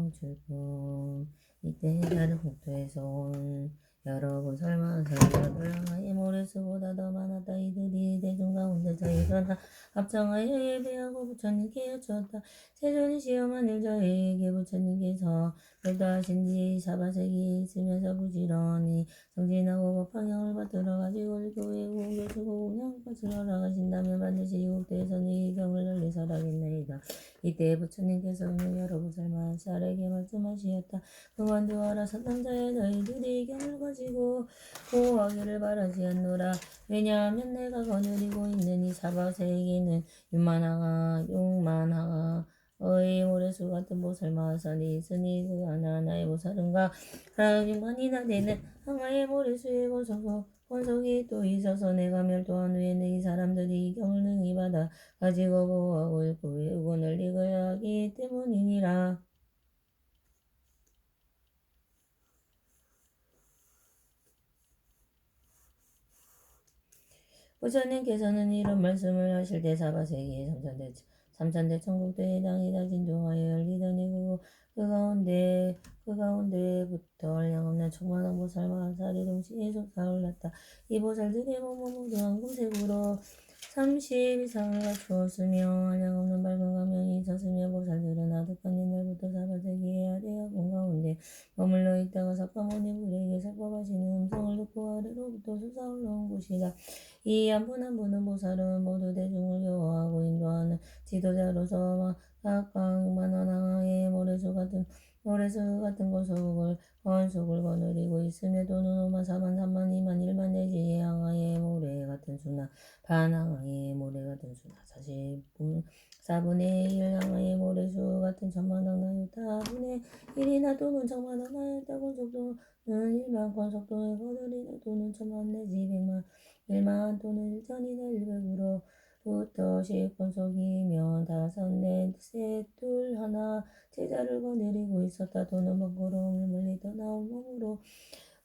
웅출뿐 이때 다른 국토에서 온 여러 보살만 살려들 향하여 모래수보다 더 많았다. 이들이 대중 가운데 저희가 합장하여 예배하고 부처님께 여쭈었다. 세존이 시험한 일 저희에게 부처님께서 별도하신 뒤에 사바세기에 있으면서 부지런히 정진하고 법화경을 받들어 가지고 교회에 옮겨주고 운영까지 허락하신다면 반드시 이국대에서는 이 경을 널리 설하겠나이다. 이때 부처님께서는 여러 보살만 살에게 말씀하시었다. 그만두어라. 선남자여, 너희들이 이 경을 가지고 보호하기를 바라지 않노라. 왜냐하면 내가 거느리고 있는 이 사바세계는 육만하가 어의 모래수 같은 보살 마하산이 있으니 그 하나하나의 보살은가 육만이나 되는 항아의 모래수에 권속이 또 있어서 내가 멸도한 후에는 이 사람들이 이 경을 능히 받아 가지고 보호하고 읽고 외우고 널리 가야 하기 때문이니라. 부처님께서는 이런 말씀을 하실 때 사바세계의 삼천대 천국도에 해당이 다 진동하여 열리더니 그 가운데부터 한량없는 충만한 보살과 한살이 동시에 솟아올랐다. 이 보살들의 몸은 모두 황금색으로 30 이상을 갖추었으며 한량없는 밝은 광명이 있었으며 보살들은 아득한 옛날부터 사바세계의 아래와 공 가운데 머물러 있다가 석가모니 불에게 설법하시는 음성을 듣고 아래로부터 솟아올라온 곳이다. 이 한 분 한 분은 보살은 모두 대중을 교화하고 인도하는 지도자로서 각각 6만원 항아의 모래수 같은 권속을 거느리고 있으며 또는 5만 4만 3만 2만 1만 내지 항아의 모래 같은 수나 반 항아의 모래 같은 수나 4분의 1 항아의 모래수 같은 천만원 나였다. 분의 1이나 또는 천만원 나였다. 권속도는 일반 권속도에 거느리는 또는 천만 내지 100만 또는 1천이나 100으로부터 10권속이면 5, 4, 셋, 둘, 하나 제자를 거느리고 있었다. 또는 번거로움을 멀리 떠나온 몸으로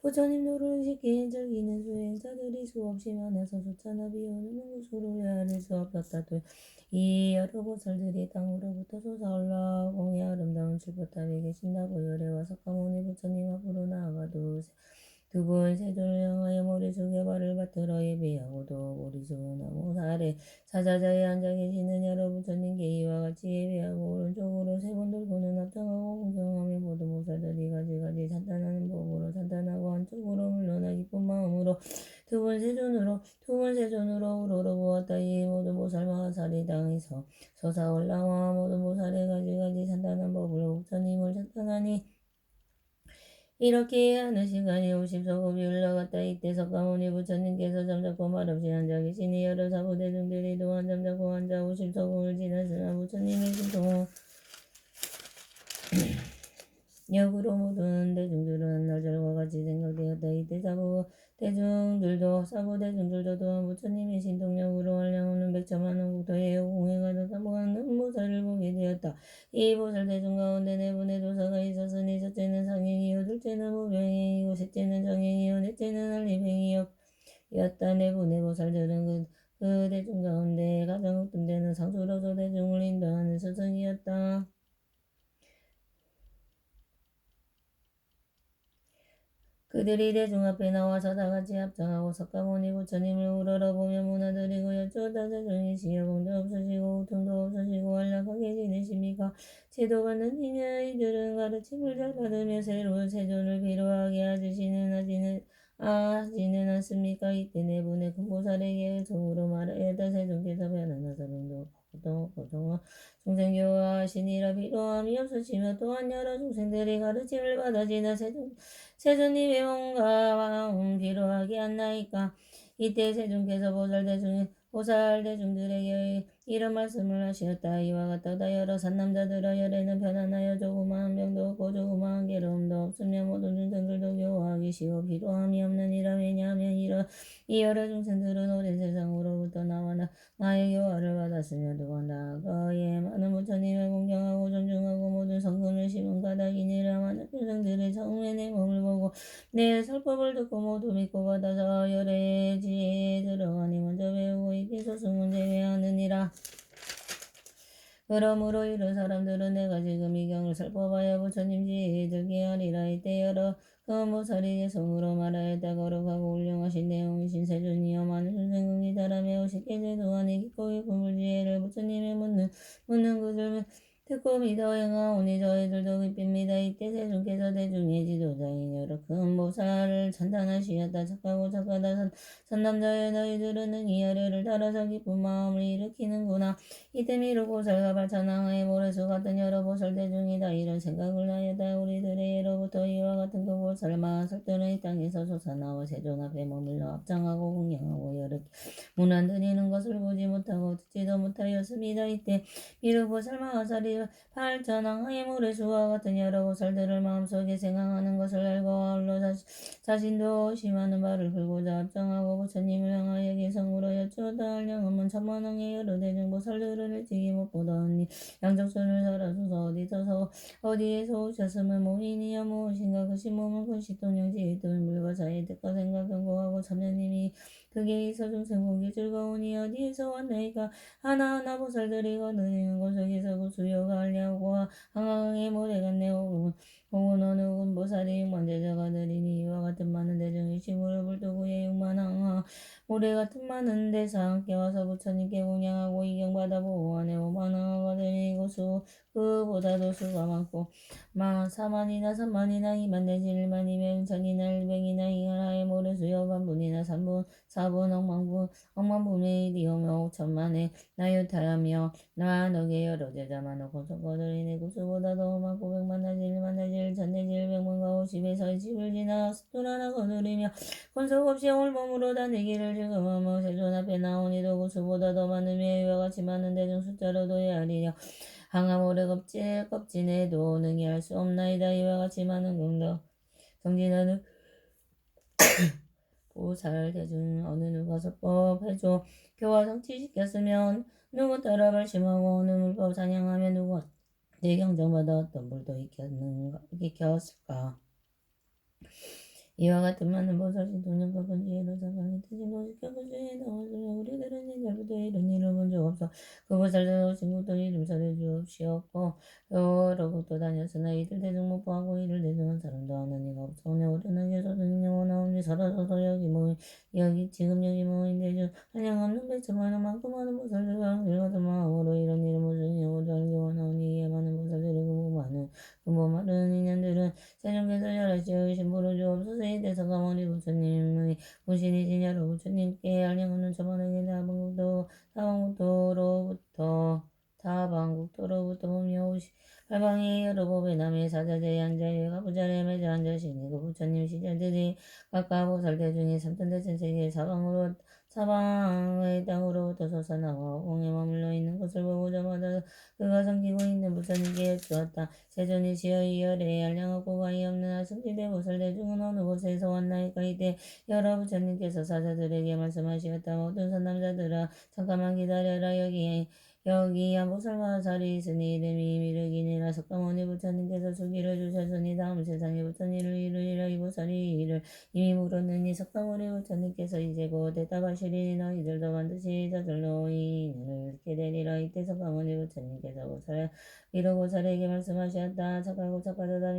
부처님 노를 쉽게 즐기는 수행자들이 수없이 많아서 수차나 비오는 곳으로 헤아릴 수 없었다. 또 이 여러 보살들이 땅으로부터 솟아올라 공의 아름다운 칠보탑에 계신다고 열애와 석가모니 부처님 앞으로 나아가도 두 분 세존을 향하여 머리속에 발을 받들어 예배하고도 머리속 나무 아래 사자자에 앉아 계시는 여러 부처님께 이와 같이 예배하고 오른쪽으로 세 번 돌고는 합장하고 공경하며 모든 보살들이 가지가지 찬탄하는 법으로 찬탄하고 한쪽으로 물러나 기쁜 마음으로 두 분 세존으로 우러러 보았다. 이 모든 보살 마하살이 땅에서 솟아올라와 모든 보살의 가지가지 찬탄한 법으로 부처님을 찬탄하니 이렇게 하는 시간이 50서곱이 흘러갔다. 이때 석가모니 부처님께서 잠자코 말없이 앉아 계시니 여러 사부대중들이 또한 잠자코 앉아 50서곱을 지났으나 부처님의 신통 역으로 모든 대중들은 한날 절과 같이 생각되었다. 이때 사부대중들도 또한 부처님의 신통력으로 한량없는 백천만원 국토에 공해가는 사모하는 보살을 보게 되었다. 이 보살 대중 가운데 네 분의 도사가 있었으니 첫째는 상행이요, 둘째는 무병행이고, 셋째는 정행이요, 넷째는 한립행이요 였다. 네 분의 보살들은 그 대중 가운데 가장 옥tum되는 상수로서 대중을 인도하는 스승이었다. 그들이 대중 앞에 나와서 다같이 합장하고 석가모니 부처님을 우러러보며 문화드리고 여쭈었다. 세존이시여 공도 없으시고 우통도 없으시고 안락하게 지내십니까? 제도받는 이냐? 이들은 가르침을 잘 받으며 새로운 세존을 필요하게 하지는 않습니까? 이때 네 분의 큰보살에게 성으로 말하였다. 세존께서 편안하사 명도 고통과 중생교화하시니라. 필요함이 없으시며 또한 여러 중생들이 가르침을 받아지나 세존님의 뭔가 마음 필요하게 한나이까. 이때 세존께서 보살대중들에게 이런 말씀을 하시었다. 이와 같도다. 여러 산남자들아, 열에는 편안하여 조그마한 병도 없고 조그마한 괴로움도 없으며 모든 중생들도 교화하기 쉬워 필요함이 없느니라. 왜냐하면 이 여러 중생들은 오랜 세상으로부터 나의 교화를 받았으며 또한 과거에 많은 부처님을 공경하고 존중하고 모든 성근을 심은 까닭이니라. 많은 중생들의 처음에 내 몸을 보고 내 설법을 듣고 모두 믿고 받아서 열의 지혜에 들어가니 먼저 배우고 이때 소승은 제외하느니라. 그러므로 이런 사람들은 내가 지금 이 경을 설법하여 부처님 지혜에 들게 하리라. 이때 여러 금보살이 성으로 말하였다. 거룩하고 훌륭하신 내용이신 세존이여 많은 중생궁이 달하며 오십게 제도하니 깊고 깊은 불지혜를 부처님의 묻는 그들 듣고 믿어 행하오니 저희들도 기쁩니다. 이때 세존께서 대중의 지도자인 여러 큰 보살을 찬탄하시었다. 착하고 착하다 선남자여, 너희들은 이 아래를 따라서 기쁜 마음을 일으키는구나. 이때 미륵보살과 발찬왕의 모래수 같은 여러 보살 대중이다. 이런 생각을 하였다. 우리들의 예로부터 이와 같은 그 보살 마하설들은 이 땅에서 솟아나와 세존 앞에 머물러 합장하고 공양하고 여러 문안 드리는 것을 보지 못하고 듣지도 못하였습니다. 이때 미륵보살 마하살이 발전왕의 모래수와 같은 여러 보살들을 마음속에 생각하는 것을 알고 아울러 자신도 심하는 말을 풀고자 합장하고 부처님을 향하여 개성으로 여쭈었다. 한량없는 천만왕의 여러 대중보살들을 일찍이 못 보더니 양적순을 살아서서 어디에서 오셨으면 모인이여 무엇인가. 그 신몸은 근식동령지에 있던 물과사의 뜻과 생각 경고하고 참여님이 그게 있어 중생복이 즐거우니 어디에서 왔나이까. 하나하나 보살들이 거느리는 곳속에서 그 수요가 알려고 한강의 모래같네. 혹은 어느 보살이 육만제자가 느리니 이와 같은 많은 대중이 시무를 불두고에 육만항하 모래 같은 많은 데서 함께 와서 부처님께 공양하고 이경받아 보호하네. 오만항하가 되니 그보다도 수가 많고 사만이나 삼만이나 이만 내지 일만이면 천이나 일백이나 이하나의 모래수여 반분이나 삼분 사분 억만분의 일이오며 오천만의 나유타하며 나 너게 여러 제자 많고 성거들이네. 구수보다도 많고 백만 나지 일만 나지 일천 내지 일백만과 오십에서 이십을 지나 스토라나 거느리며 권속 없이 올몸으로 다니기를 즐거워하며 세존 앞에 나오니도 구수보다 더 많으며 이와 같이 많은 대중 숫자로도 헤아리려 항암 오래 껍진에도 능히 할 수 없나이다. 이와 같이 많은 공덕 정진하는 보살 대중 어느 누가 설법 해줘 교화 성취시켰으면 누구 따라 발심하고 어느 물법 찬양하며 누구 대경정받아 어떤 불도 익혔을까. 이와 같은 많은 보살신 동년과 근지에도 상관이 뜻이고 지켜보시에 나와주며 우리들은 옛날부터 이런 일을 본 적 없어. 그 보살도 친구도 이름 잘해주옵시었고 여러부터 다녔으나 이들 대중 못 보고 이를 대중한 사람도 아는 이가 없어. 오늘 오련하게 서든 영원하오니 살아서서 여기 지금 여기 모인 대중 한량없는 백천만원 많고 많은 보살들과 같은 마음으로 이런 일을 모든 영혼도 알기 원하오니 이에 많은 보살들이 그모 많은 인연들은 세종께서 열하시오 신부를 주옵소서. 이때 석가모니 부처님의 무신이신 여러 부처님께 한량없는 천만에게 타방국도로부터 범위 팔방이 여러 법의 남의 사자재의 앉아요 가부자리에 매주 앉으시니 그 부처님 시절들이 각각 보살대 중에 삼천대천세계 사방의 땅으로부터 솟아나와 공에 머물러 있는 것을 보고자마자 그가 섬기고 있는 부처님께 주었다. 세존이시여 이 열에 알량하고 가히 없는 아승지대 보살대 중은 어느 곳에서 왔나이까. 이때 여러 부처님께서 사자들에게 말씀하시었다. 모든 선남자들아 잠깐만 기다려라. 여기야 보살과 살이 있으니 이름이 미륵이니라. 석가모니 부처님께서 수기를 주셨으니 다음 세상에 부처님을 이루리라. 이 보살이 이를 이미 물었느니 석가모니 부처님께서 이제 곧 대답하시리니 너희들도 반드시 저절로 이 인을 잃게 되리라. 이때 석가모니 부처님께서 미륵보살에게 말씀하셨다. 착하고 착하도다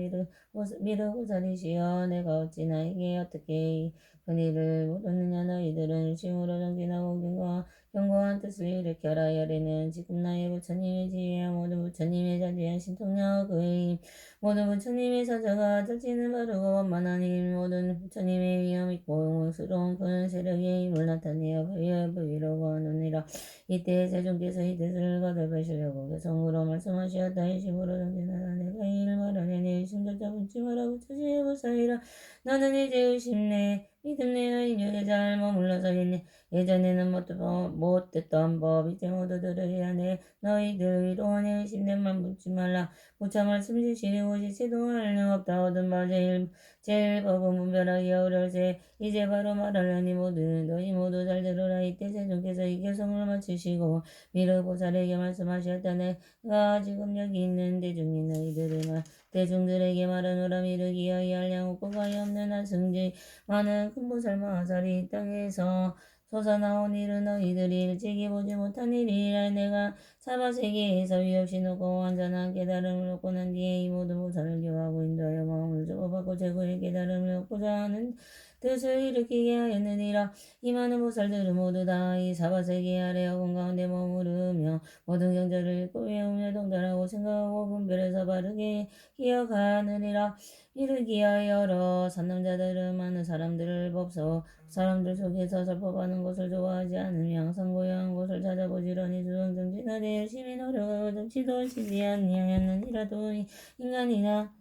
미륵보살이시여 내가 어찌 나에게 어떻게 그니를 물었느냐. 너희들은 심으로 정진하고 견고한 뜻을 일으켜라. 열에는 지금 나의 부처님의 지혜와 모든 부처님의 자비한 신통력의 모든 부처님의 사자가 절지는 바르고 원만한 힘 모든 부처님의 위엄 있고 영광스러운 큰 세력의 힘을 나타내어 부위로 하느니라. 이때 세존께서 이 뜻을 거듭하시려고 개성으로 말씀하시었다. 일심으로 정진하라. 내가 이 일을 말하려니 의심조차 묻지 마라. 부처지의 보살이라. 나는 이제 의심내 믿음 내의 인육에 잘 머물러서 있네. 예전에는 못 듣던 법 이제 모두 들으리라. 너희들 위로하니 의심내만 묻지 말라. 부처 말씀 지시니 오직 제도할 령 없다. 얻은 바 제일 법은 분별하기 어려울세. 이제 바로 말하려니 너희 모두 잘 들으라. 이때 세존께서 이 개성을 마치시고 미륵보살에게 말씀하셨다. 내가 지금 여기 있는 대중들에게 말하노라. 미륵이여 이 알량없고 가히 없는 한승지 많은 큰 보살 마하살이 이 땅에서 솟아나온 일은 너희들이 일찍이 보지 못한 일이라. 내가 사바세계에서 위없이 높고 완전한 깨달음을 얻고 난 뒤에 이 모든 보살을 교하고 인도하여 마음을 주고받고 최고의 깨달음을 얻고자 하는 뜻을 일으키게 하였느니라. 이 많은 보살들은 모두 다 이 사바세계 아래 어금 가운데 머무르며 모든 경전을 읽고 외우며 동달하고 생각하고 분별해서 바르게 기억하느니라. 이르기야 여러 선남자들은 많은 사람들 속에서 설법하는 것을 좋아하지 않으며 항상 고요한 곳을 찾아보지러니 수정정진하되 열심히 노력하고 정치도 쉬지 아니하였느니라도 인간이나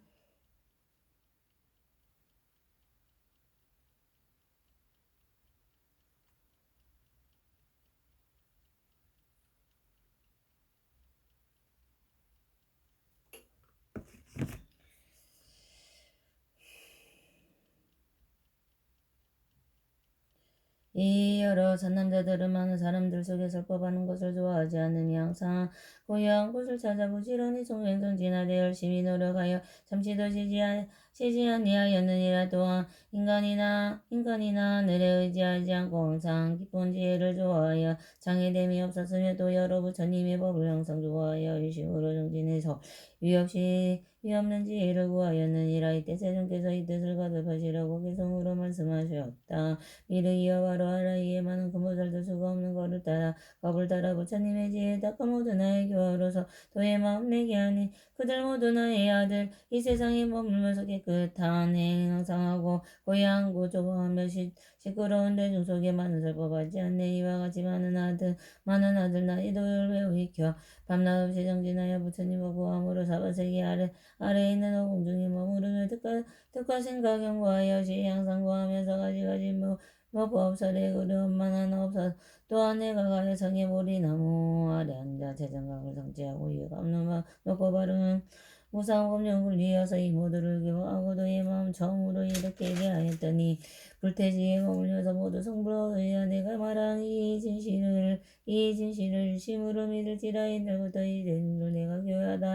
이 여러 선남자들은 많은 사람들 속에 설법하는 것을 좋아하지 않으며 항상 고요한 곳을 찾아 부지런히 정진하되 열심히 노력하여 잠시도 쉬지 아니하였느니라. 또한 인간이나 하늘에 의지하지 않고 항상 깊은 지혜를 좋아하여 장애됨이 없었으며 또 여러 부처님의 법을 항상 좋아하여 일심으로 정진해서 위 없는 지혜를 구하였느니라. 이때 세존께서 이 뜻을 거듭하시려고 개성으로 말씀하셨다. 미르기어 바로 하라. 이에 많은 근보살들 수가 없는 겁을 따라 부처님의 지혜에 닦아 모두 나의 교화로서 도의 마음 내게 하니 그들 모두 나의 아들. 이 세상에 머물면서 깨끗한 행 항상 하고 고향 고조하며 시끄러운 대중 속에 많은 설법하지 않네. 이와 같이 많은 아들 나의 도를 배우이켜 밤낮 없이 정진하여 부처님과 구함으로 사바세계 아래에 있는 어공중에 머무르며 뜻과 생각 경고하여 시 항상 구하면서 가지가지 법설에 그릇만한 없어. 또한 내가 가여 성의 보리나무 아래 앉아 재정각을 성취하고 이해가 없는 높고 바른 무상법령 굴리어서 이 모두를 교하고 너의 마음 처음으로 이렇게 얘기하였더니 불태지에 거물려서 모두 성불로 의하 내가 말한 이 진실을 심으로 믿을지라. 옛날부터 이제도 내가 교하다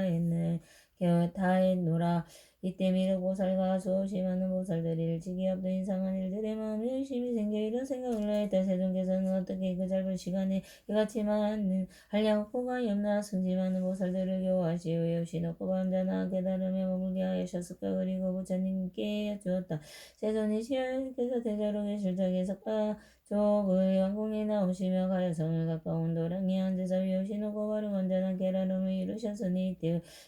했노라. 이때 미륵보살과 수없이 많은 보살들이 일찍이 없던 이상한 일들의 마음에 의심이 생겨 이런 생각을 하였다. 세존께서는 어떻게 그 짧은 시간에 이같이 많은 한량없고 가히 없나 승지 많은 보살들을 교화하시오 없이 높고 밤자나 깨달음에 머물게 하셨을까. 그리고 부처님께 여쭈었다. 세존이시여 께서 대자로 계실 적에 쪽의 왕궁에 나오시며 가야성을 가까운 도랑이 앉아서 위오시는 고바를 완전한 계란음을 이루셨으니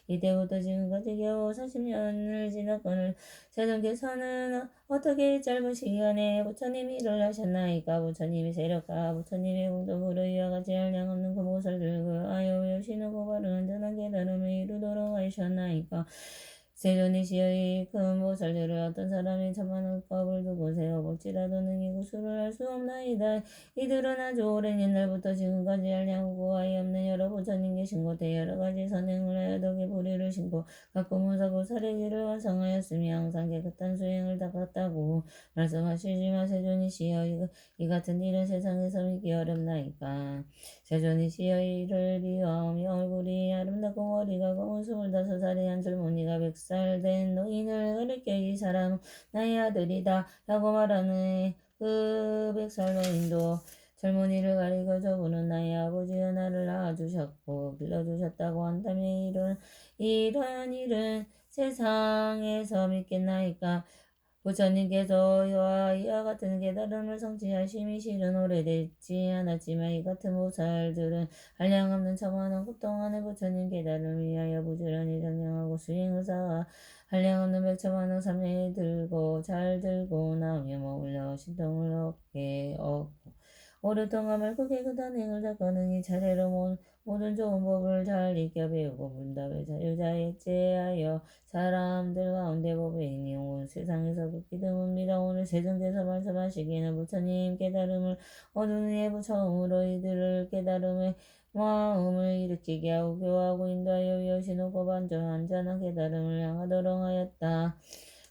이때부터 지금까지 겨우 40년을 지났거늘 세존께서는 어떻게 짧은 시간에 부처님이 일을 하셨나이까. 부처님이 세력과 부처님의 공덕으로 이와 같이 한량없는 그 모살들과 아여 위오시는 고바를 완전한 계란음을 이루도록 하셨나이까. 세존이시여 큰 보살들을 어떤 사람이 천만한 법을 두고 세워볼지라도 능히 구수를 할 수 없나이다. 이들은 아주 오랜 옛날부터 지금까지 알량하고 아예 없는 여러 부처님 계신 곳에 여러 가지 선행을 하여 덕에 불의를 신고 가끔은 사고 사례기를 완성하였으며 항상 깨끗한 수행을 닦았다고 말씀하시지만 세존이시여 이 같은 일은 세상에서 믿기 어렵나이까. 세존이시여 이를 비하하며 얼굴이 아름답고 머리가 검은 25살의 한 젊은이가 100살 된 노인을 가리켜 이 사람 나의 아들이다 라고 말하는 그 100살 노인도 젊은이를 가리켜 저분은 나의 아버지여 나를 낳아주셨고 길러주셨다고 한다면 이런 일은 세상에서 믿겠나이까. 부처님께서 이와 같은 깨달음을 성취하심이 실은 오래되지 않았지만 이 같은 보살들은 한량없는 천만원 급 동안에 부처님 깨달음을 위하여 부지런히 정량하고 수행을 쌓아 한량없는 백천만원 삼량에 잘 들고 나오며 머물러 신통을 얻고 오랫동안 맑고 깨끗한 행을 닦아능히 차례로 모든 좋은 법을 잘 익혀 배우고 문답을 자유자에 제하여 사람들 가운데 법의 행위 온 세상에서 극히 드뭅니다. 오늘 세존께서 말씀하시기에는 부처님 깨달음을 얻은 후에 처음으로 이들을 깨달음의 마음을 일으키게 하고 교화하고 인도하여 위하시고 반전한 깨달음을 향하도록 하였다.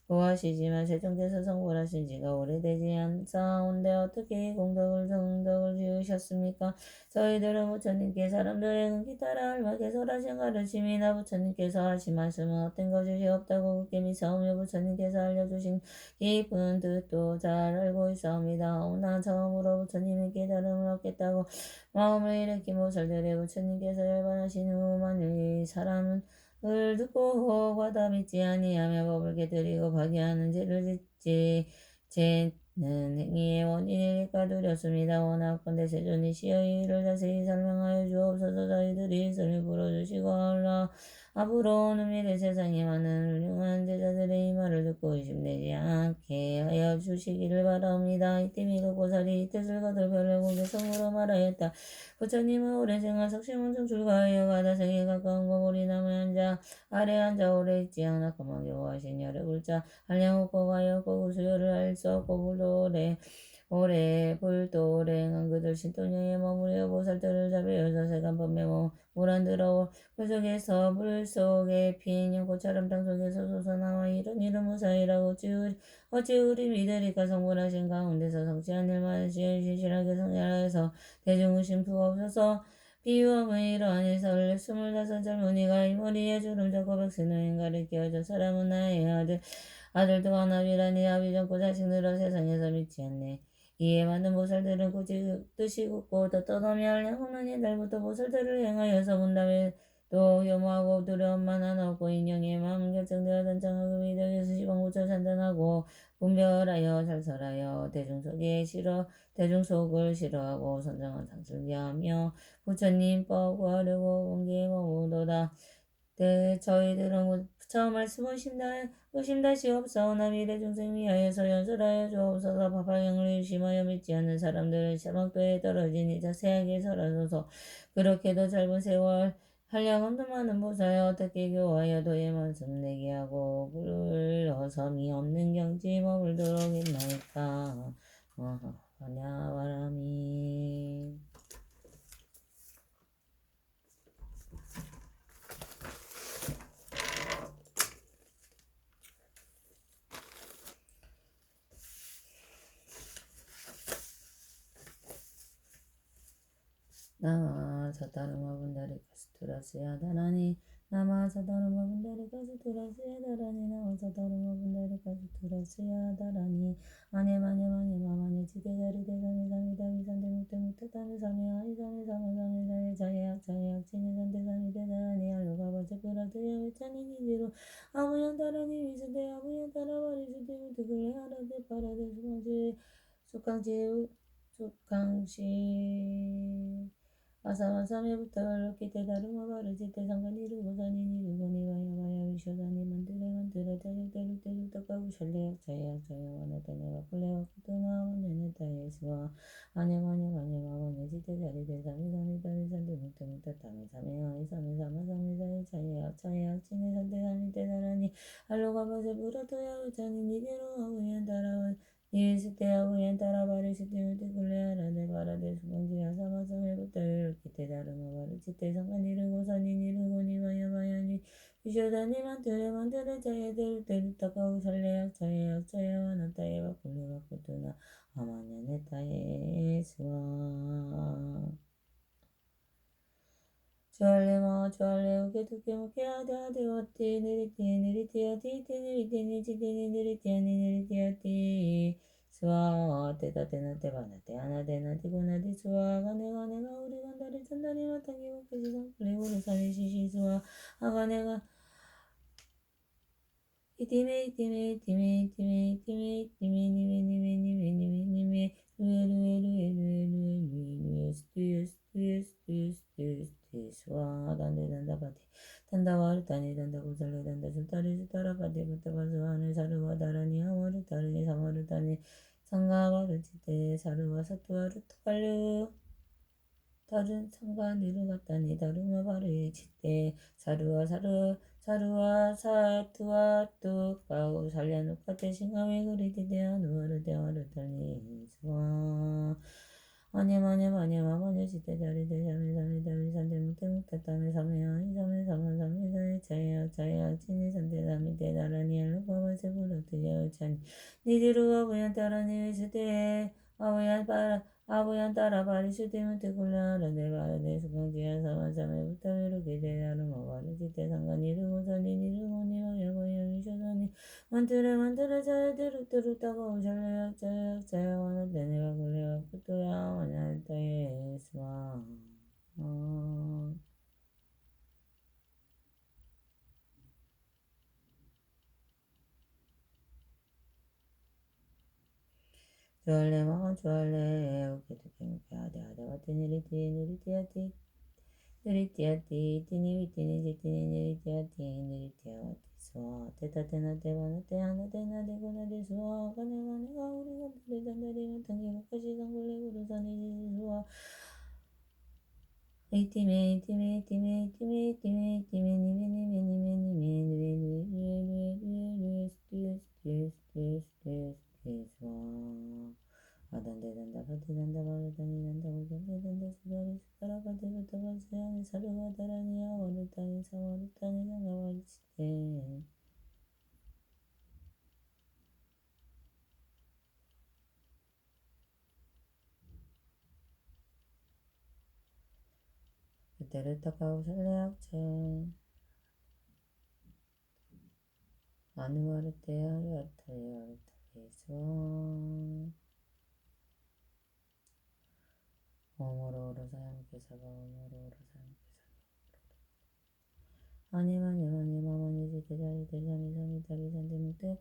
고하시지만 세존께서 성불하신 지가 오래되지 않사온데 어떻게 이 성덕을 지으셨습니까? 저희들은 부처님께 사람들의 눈기 따라 알맞게 설하신 가르침이나 부처님께서 하신 말씀은 어떤 것이 없다고 굳게 믿사오며 부처님께서 알려주신 깊은 뜻도 잘 알고 있사옵니다. 오나 처음으로 부처님의 깨달음을 얻겠다고 마음을 일으킨 모살들의 부처님께서 열반하신 후만일 사람은 을 듣고 과다 믿지 아니하며 법을 깨뜨리고 파괴하는 죄를 짓지 죄는 행위의 원인이니까 두렵습니다. 원하건대 세존이시여 이를 자세히 설명하여 주옵소서. 저희들이 이슬을 불어주시고 앞으로는 미래 세상에 많은 훌륭한 제자들의 이 말을 듣고 의심되지 않게 하여 주시기를 바랍니다. 이때 미륵보살이 이 뜻을 거들펴려고 개성으로 말하였다. 부처님은 오랜 생활 석심원중 출가하여 가다생에 가까운 거물이 남에 아래 앉아 오래 있지 않아 그만 교화하신 열의 불자 한량없고 가였고 구수요를 알 수 없고 오래 불도랭한 그들 신통령에 머무려 보살들을 잡으여서 세간 법매 물안 들어올 물속에서 물속에 핀 연꽃처럼 땅속에서 솟아나와 이런 무사히라고 어찌 우리 믿으리까. 성불하신 가운데서 성취한 일만 신실하게 성찰하여서 대중의심프가 없어서 비유함의 이러한 일사를 25 젊은이가 이 머리에 주름 잡고 백세노인 가리켜줘 사람은 나의 아들도 하나비라니 아비전고 자식 늘어 세상에서 믿지 않네. 이에 많은 보살들은 굳이 뜻이 굳고 더 떠나며 하려고는 옛날부터 보살들을 행하여서 문답에 또 혐오하고 두려움만 하나 없고 인형의 마음 결정되어 단정하고 미덕에서 시방부처 잔단하고 분별하여 살설하여 대중 속을 싫어하고 선정한 상승기하며 부처님 법 구하려고 공기에 머무도다. 저희들은 부처 말씀을 의심다시 없사오나 미래 중생 위하여서 연설하여 주옵소서. 파파경을 의심하여 믿지 않는 사람들을 사막도에 떨어지니 자세하게 설하소서. 그렇게도 짧은 세월 한량없는 많은 보살에 어떻게 교화하여 도의 말씀 내게 하고 불러섬이 없는 경지 머물도록 했나이까. 반야바라미. 나마 사타르마 분다리 카스투라스야 다라니 나마 사타르마 분다리 카스투라스야 다라니 나마 사타르마 분다리 카스투라스야 다라니 마네 지대자리 대산에 삼이다 위산대 묵대 땀에 삼이 아이 삼에 삼에 자예악 진해 산대 삼이 대다라니 알루가 버체 그라드야 외찬이 니지로 아무연 다라니 위수대 아무연 따라바리 수대 묵대 그래 하라데 파라데 수강지 축강시 아사마사메부터 발로키테 다르마 바르지테 상관이 루고사니 니루고니 바야바야 위쇼다니 만드레 따르떼르떼르 떡가고 샬레약 자약 자야와나타네 바꿀레와 쿠토나 원네네 타예스와 아냐마냐마냐마마네 지테 자리테 사미사미타미 산데 묵테묵테 타미사메야 이사메사마사메사이 자yak 치네 산데 사미테 다라니 알로가바세 부라토야 우차니 니데로 하우얀 따라와 예수대하고 옌따라 바르시티무티 굴레아라데 바라데 수봉지야 사마사메부터 이렇게 다르마 바르치테 상관 이르고 산인 이르고니 마야마야니 비쇼다니 만들에 자야들 때르타가우 살레약 자야와 나타에바 굴레바 쿠투나 아마냐네 타에스와 주알레 우케 무케 아데 와티 느리티아티 니리티니 느리티아니 느리티아티 스와 테타테나 테바나테 아나데나 티고나디 스와 가네가 우리 간다리 찬다리 마타기 무케시상 플레고르사니 시시스와 아가네가 이티메 니메 루에 스와 단데 바티 단다와르 타니 단다 고살레 단다 수타리 수타라 바티 부타바스와네 사르와 다라니 하와르 타르니 사마르 타니 상가와르 치테 사르와 사투와르 타발루 다른 상가 니르갔다니 다르마 바르 치테 사루와 사투와 뚝가우 살려놓고 대신감에 그리디 대하누아르 달니 스와 마냐 지대 자리 대자미 산대 무태 땅에 삼해야 이삼해 삼해 자야 진이 산대 삼이 대다라니 알로바바세 부르트야 찬 니디루와 부얀 따라니 위스대 아부얀 따라 바리슈테면 테굴라라네 바라네 수강지야 사마사메부터 이렇게 대하르마 바르지테 상관 이르고서니 니르고니 여보여 미쇼다니 만들어 자야대로 따가오 샬레야 자야와나 데네가 굴레와 쿠토야 와냐타에 스와 주알레 우케투케무케 아데와테 니리티아티 티니위티니 지티니 니리티아와티 스와 테타테나 테바나테 하나테나 데고나데 스와 가네가 우리가 데레단다리 마탕기 무카시 상굴레 구르사니 스와 이티메 아단데단다 바디단다 바르다니 단다 우단데단다 수다라 바디부터 발세하니 사르와 다라니야 와르타니 사와르타니 상가와르치테 그때를 타가우 살레악체 아누아르테아르아타레아르타레 스와 오모로로 사양케사가 오모로로 사양케사가 아니마니 지테자리 대자미 사미타리 산데무테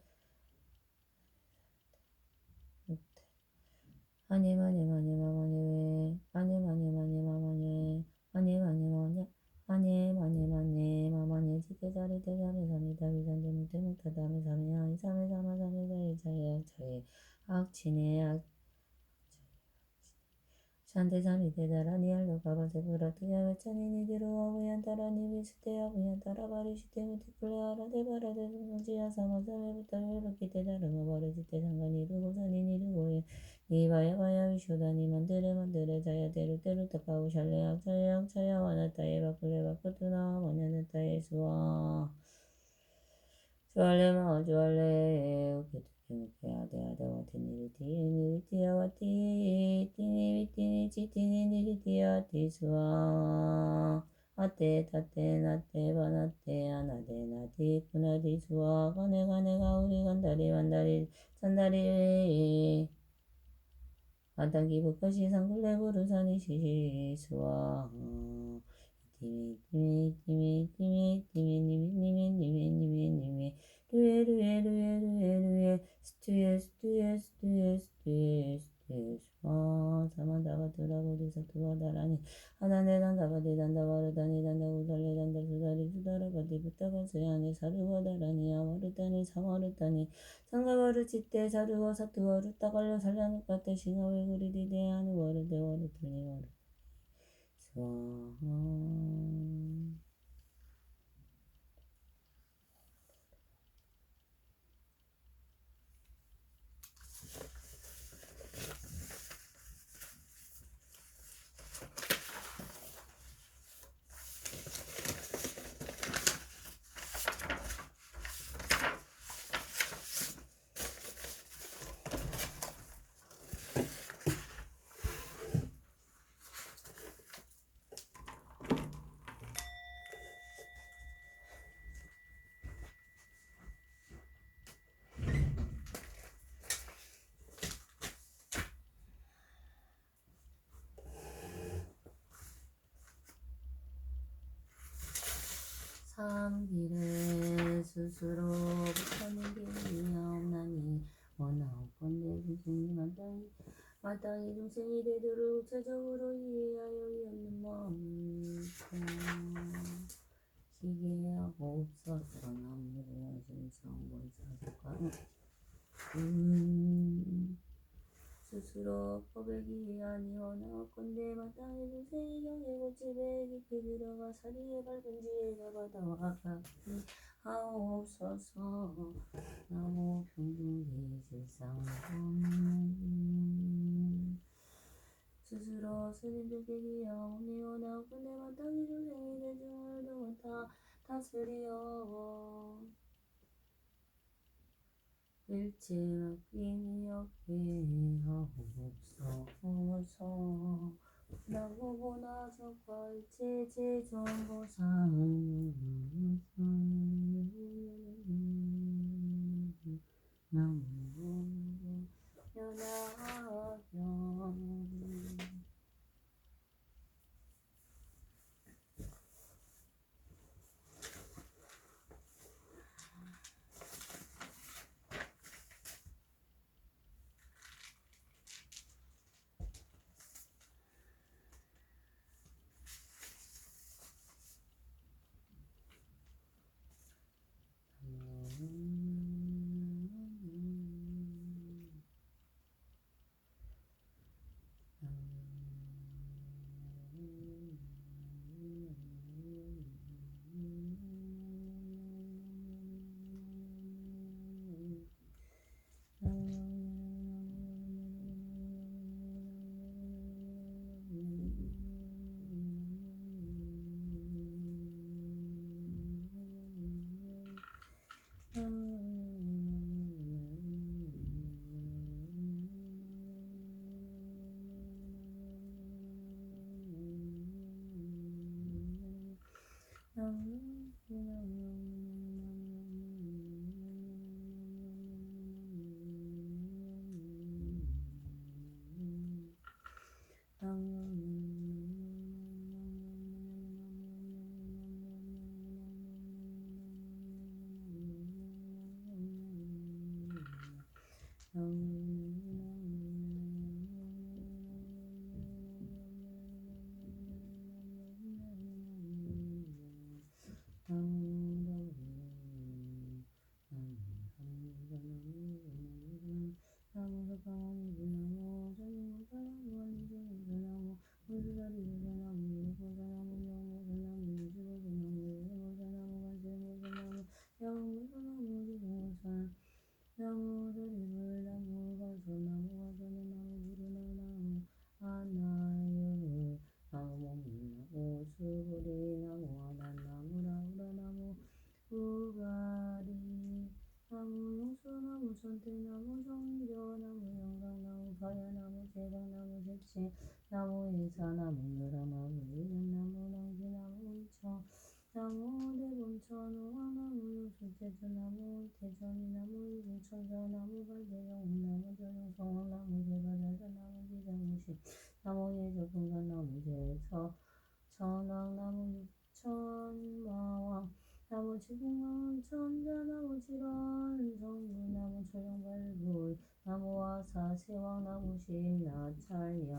마마니 지테자리 대자미 사미타리 산데무테 묵타다미 사미야 이사메 사마사메 자에 악치네 샨데사미 데다라니 알로가바세 부라트야 외차니 니디로와 부얀따라니 비스테야 부얀따라 바리시테 무티클레아라 데바라데 수무지야 사마사메부터 이렇게 데다르마 바르지테 상관이 루고사니 니루고에 니바야바야 위쇼다니 만드레 자야 타카우 샬레약 자야 와나타에 바꿀레 바꾸투나 마냐나타에 스와 주알레 우케투케무케 아데와티 니리티아와티 티니위티니 지티니 니리티아티 스와 아테 타테 나테 바나테 아나데 나티 쿠나디 스와 가네가 우리 간다리 만다리 산다리 아다기 부카시 상굴레 부르사니 시시스와 니미 루에 스투에 스와 사르바세야니 사르바다라니 아마르다니 사마르다니 상가바르치테 사르바 사투바르 따갈려 살라누카테 싱하웨 구리디데 아누바르데 와르투니 와르 스와하 3길에 스스로 붙어는 길이 없나니 원하건대 중생이 마땅히 중생이 되도록 구체적으로 이해하여 이었는 마음을 시계하고 없어서 나무의 신성본사석과 스스로 법에기 아니오나건대 마땅히 중생이 경에 고집에 깊이 들어가 사리에 밝은 지혜가 바다와 같이 하옵소서. 나무 평등기 실상본 스스로 스님들께 기하오니오나건대 마땅히 중생이 대중을 동을 다스리어 일체 맡김이 없게 하옵소서. 나무보나 적과 일체 제존보상 나무 연하경 나무 인사나무 누라나무 이름나무 낭지나무 우청 나무 대본천 우왕나무 요술제주나무 대전이나무 이궁천자나무 발대영나무 전용성왕나무 제바잘자나무 비장무시 나무 예조분간나무 제서 천왕나무 육천마왕 나무 지붕왕 천자나무 질환 성부나무 초령발불 나무와사 세왕나무 심나찰령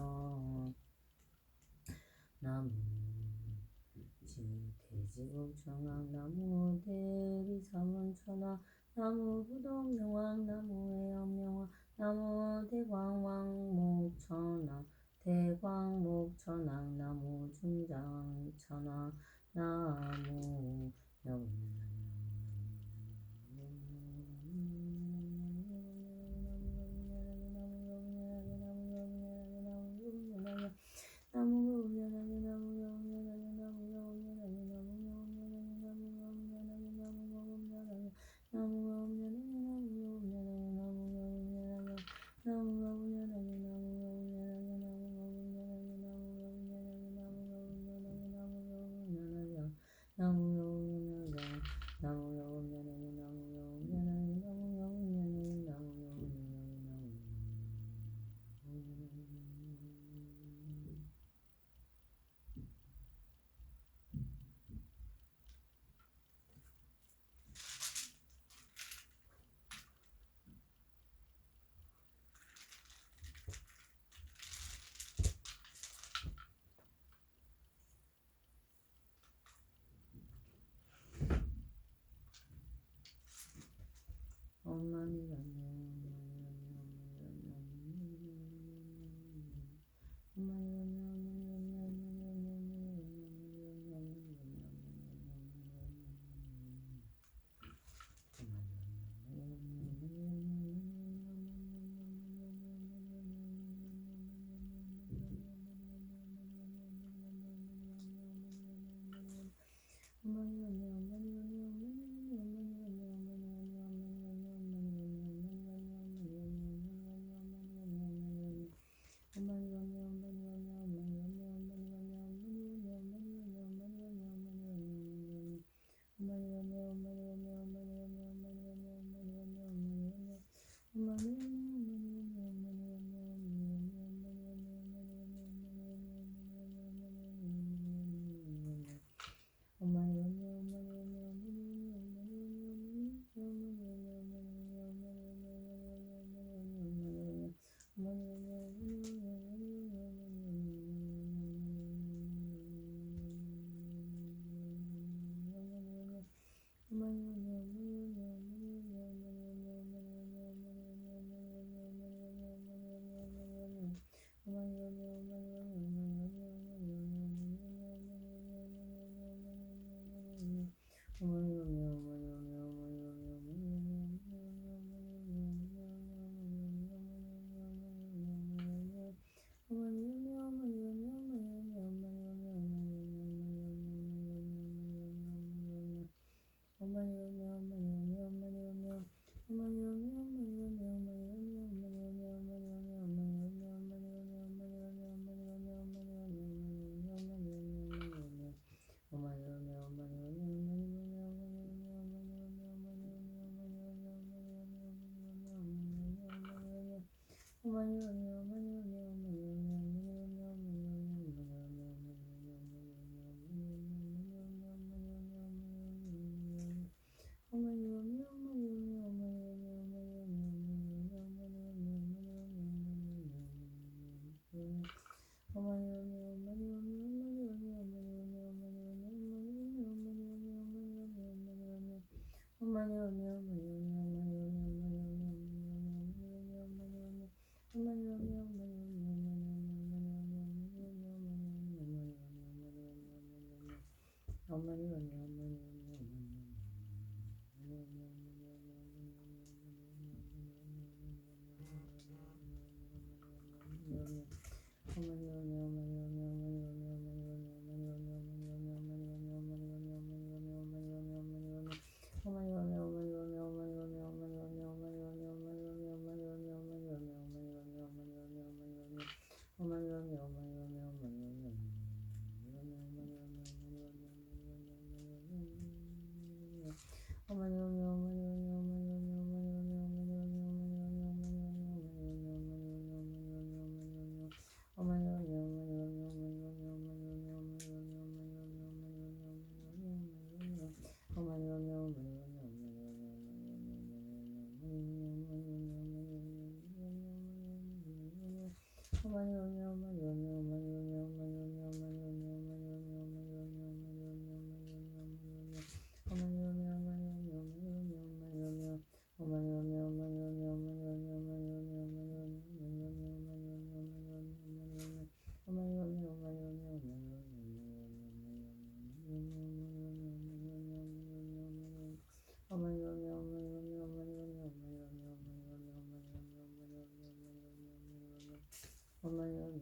나무 대지북청왕나무 대리사문천하 나무 부동명왕 나무 애엄명왕 나무 대광왕목천왕 대광목천왕 나무 중장천왕 나무 엄마야